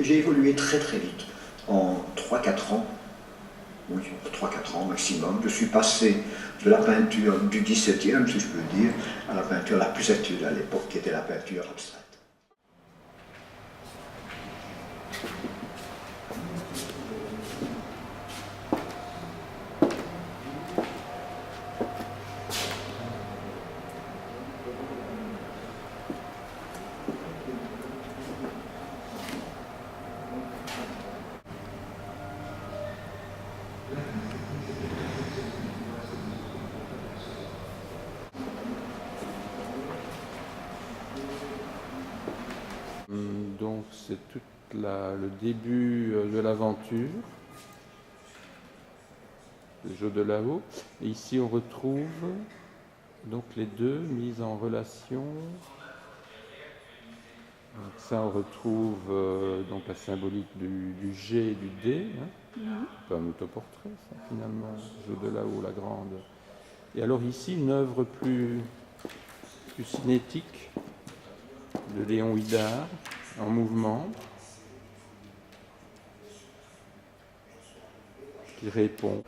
J'ai évolué très très vite. En 3-4 ans, oui, 3-4 ans maximum, je suis passé de la peinture du XVIIe, si je peux dire, à la peinture la plus actuelle à l'époque, qui était la peinture abstraite. Donc c'est tout le début de l'aventure, le jeu de là-haut. Et ici on retrouve donc les deux mis en relation. Donc ça on retrouve donc la symbolique du G et du D, hein. Un peu un autoportrait ça finalement, le jeu de là-haut, la grande. Et alors ici une œuvre plus cinétique de Léon Huidard, en mouvement, qui répond.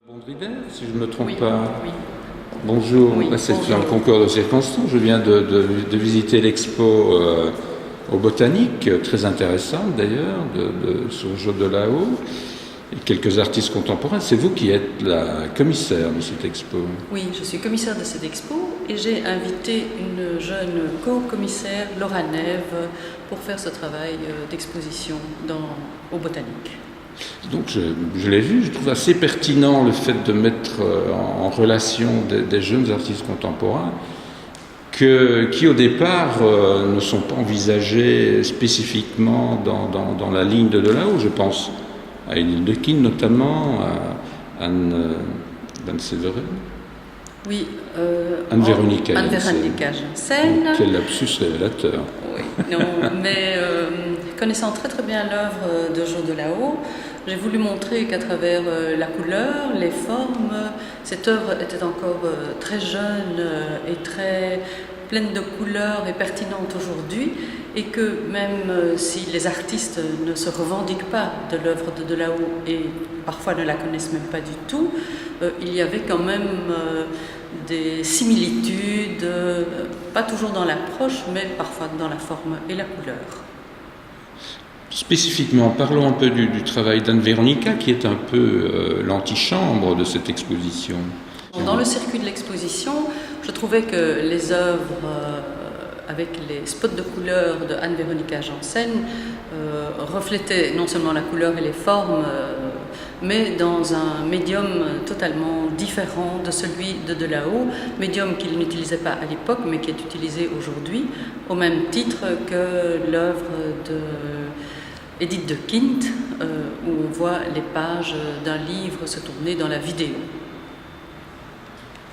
Bondriden, si je ne me trompe pas. Oui. Bonjour, Oui, c'est bonjour. un concours de circonstances. Je viens de visiter l'expo au Botanique, très intéressante d'ailleurs, sur le jeu de là-haut, et quelques artistes contemporains. C'est vous qui êtes la commissaire de cette expo. Oui, je suis commissaire de cette expo et j'ai invité une jeune co-commissaire, Laura Neve, pour faire ce travail d'exposition au Botanique. Donc je l'ai vu, je trouve assez pertinent le fait de mettre en relation des jeunes artistes contemporains qui au départ ne sont pas envisagés spécifiquement dans la ligne de là-haut. Je pense à Émile Dequine notamment, à Anne Séverin. Oui, Anne-Véronica Janssen. Quel lapsus révélateur. Oui, non, mais connaissant très très bien l'œuvre de Joe de là-haut, j'ai voulu montrer qu'à travers la couleur, les formes, cette œuvre était encore très jeune et très pleine de couleurs et pertinente aujourd'hui, et que même si les artistes ne se revendiquent pas de l'œuvre de là-haut et parfois ne la connaissent même pas du tout, il y avait quand même des similitudes, pas toujours dans l'approche, mais parfois dans la forme et la couleur. Spécifiquement, parlons un peu du travail d'Anne-Véronica, qui est un peu l'antichambre de cette exposition. Dans le circuit de l'exposition, je trouvais que les œuvres avec les spots de couleur de Anne-Véronica Janssen reflétaient non seulement la couleur et les formes, mais dans un médium totalement différent de celui de là-haut, médium qu'il n'utilisait pas à l'époque, mais qui est utilisé aujourd'hui, au même titre que l'œuvre d'Edith de Quint, où on voit les pages d'un livre se tourner dans la vidéo.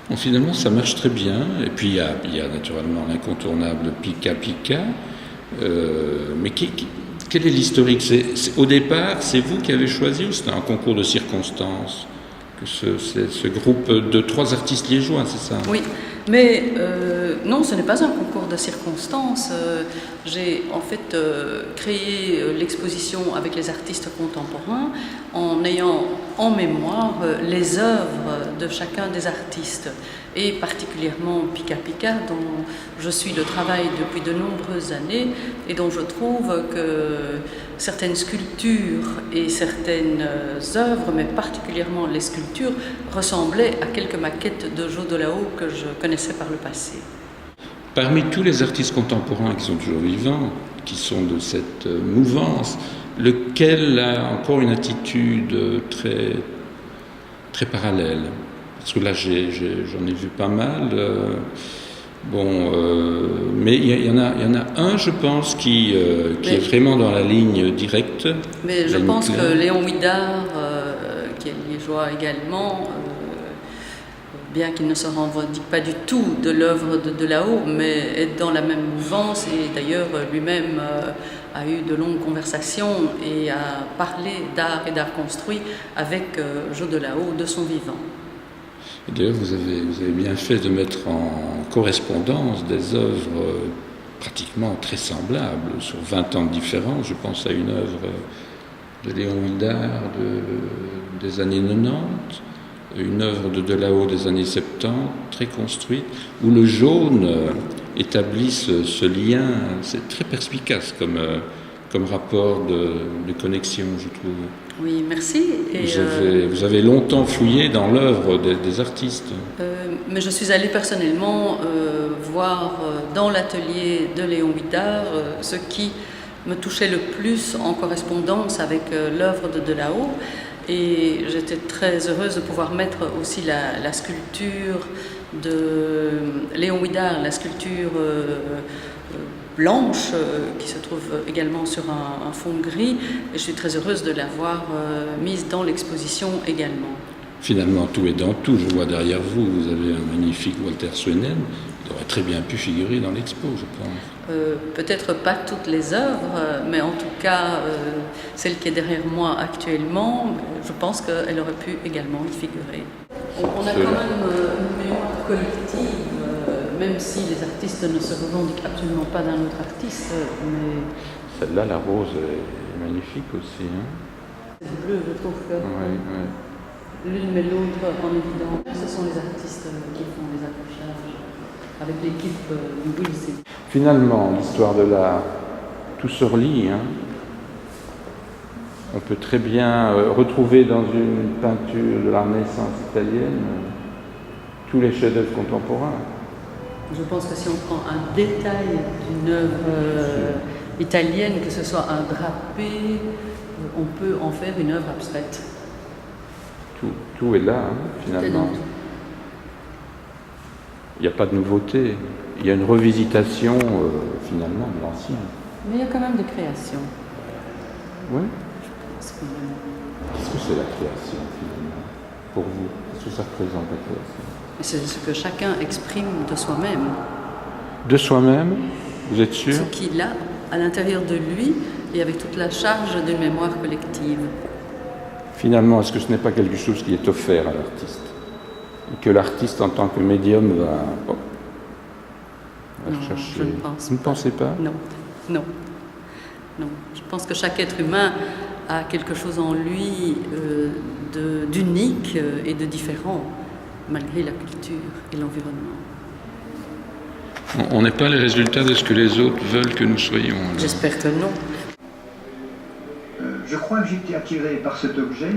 Bon, finalement, ça marche très bien. Et puis, il y a naturellement l'incontournable Pika Pika. Mais quel est l'historique ? Au départ, c'est vous qui avez choisi ou c'était un concours de circonstances que ce groupe de 3 artistes liégeois, c'est ça ? Oui, mais non, ce n'est pas un concours de circonstances. J'ai en fait créé l'exposition avec les artistes contemporains en ayant en mémoire les œuvres de chacun des artistes, et particulièrement Pika Pika, dont je suis le travail depuis de nombreuses années et dont je trouve que certaines sculptures et certaines œuvres, mais particulièrement les sculptures, ressemblaient à quelques maquettes de Joe de là-haut que je connaissais par le passé. Parmi tous les artistes contemporains qui sont toujours vivants, qui sont de cette mouvance, lequel a encore une attitude très, très parallèle. Parce que là, j'en ai vu pas mal. Mais il y en a un, je pense, qui est vraiment dans la ligne directe. Mais je pense que Léon Ouidard, qui est liégeois également, bien qu'il ne se revendique pas du tout de l'œuvre de Delao, mais est dans la même mouvance et d'ailleurs lui-même a eu de longues conversations et a parlé d'art et d'art construit avec Jo Delao de son vivant. D'ailleurs, vous avez bien fait de mettre en correspondance des œuvres pratiquement très semblables, sur 20 ans de différence. Je pense à une œuvre de Léon Ouidard des années 90, une œuvre de Delao des années 70, très construite, où le jaune établit ce lien. C'est très perspicace comme rapport de connexion, je trouve. Oui, merci. Et vous avez longtemps fouillé dans l'œuvre des artistes. Mais je suis allée personnellement voir dans l'atelier de Léon Ouidard ce qui me touchait le plus en correspondance avec l'œuvre de Delao. Et j'étais très heureuse de pouvoir mettre aussi la sculpture de Léon Ouidard, la sculpture blanche qui se trouve également sur un fond gris, et je suis très heureuse de l'avoir mise dans l'exposition également. Finalement, tout est dans tout. Je vois derrière vous, vous avez un magnifique Walter Soenen. Il aurait très bien pu figurer dans l'expo, je pense. Peut-être pas toutes les œuvres, mais en tout cas, celle qui est derrière moi actuellement, je pense qu'elle aurait pu également y figurer. On a quand même une mémoire collective, même si les artistes ne se revendiquent absolument pas d'un autre artiste, mais... Celle-là, la rose, est magnifique aussi. Hein. C'est bleu, je trouve que l'une met l'autre en évidence. Ce sont les artistes qui font les accrochages avec l'équipe du Wilson. Finalement, l'histoire de l'art, tout se relie. Hein. On peut très bien retrouver dans une peinture de la Renaissance italienne tous les chefs-d'œuvre contemporains. Je pense que si on prend un détail d'une œuvre italienne, que ce soit un drapé, on peut en faire une œuvre abstraite. Tout est là, hein, finalement. Il n'y a pas de nouveauté. Il y a une revisitation, finalement, de l'ancien. Mais il y a quand même des créations. Oui. Qu'est-ce que c'est la création, finalement, pour vous? Qu'est-ce que ça représente, la création? C'est ce que chacun exprime de soi-même. De soi-même? Vous êtes sûr? Ce qu'il a à l'intérieur de lui et avec toute la charge d'une mémoire collective. Finalement, est-ce que ce n'est pas quelque chose qui est offert à l'artiste? Et que l'artiste, en tant que médium, va chercher... Je ne pense Vous ne pensez pas? Non. Je pense que chaque être humain a quelque chose en lui d'unique et de différent, malgré la culture et l'environnement. On n'est pas les résultats de ce que les autres veulent que nous soyons. Alors. J'espère que non. Je crois que j'ai été attiré par cet objet,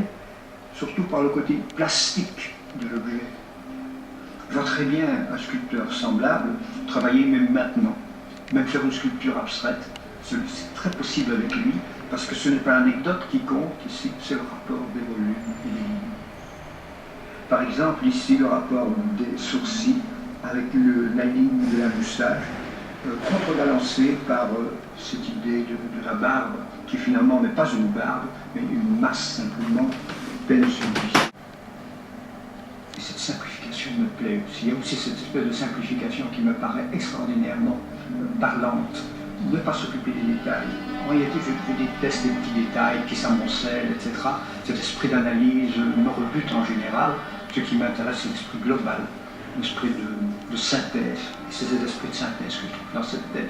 surtout par le côté plastique de l'objet. Je vois très bien un sculpteur semblable travailler même maintenant, même faire une sculpture abstraite. C'est très possible avec lui, parce que ce n'est pas l'anecdote qui compte ici, c'est le rapport des volumes et des lignes. Par exemple, ici, le rapport des sourcils avec la ligne de la moustache, contrebalancé par cette idée de la barbe, qui finalement n'est pas une barbe, mais une masse simplement pleine sur lui. Et cette simplification me plaît aussi. Il y a aussi cette espèce de simplification qui me paraît extraordinairement parlante. Ne pas s'occuper des détails. En réalité, je déteste les petits détails qui s'amoncellent, etc. Cet esprit d'analyse me rebute en général. Ce qui m'intéresse, c'est l'esprit global, l'esprit de synthèse. Et c'est cet esprit de synthèse que je trouve dans cette tête.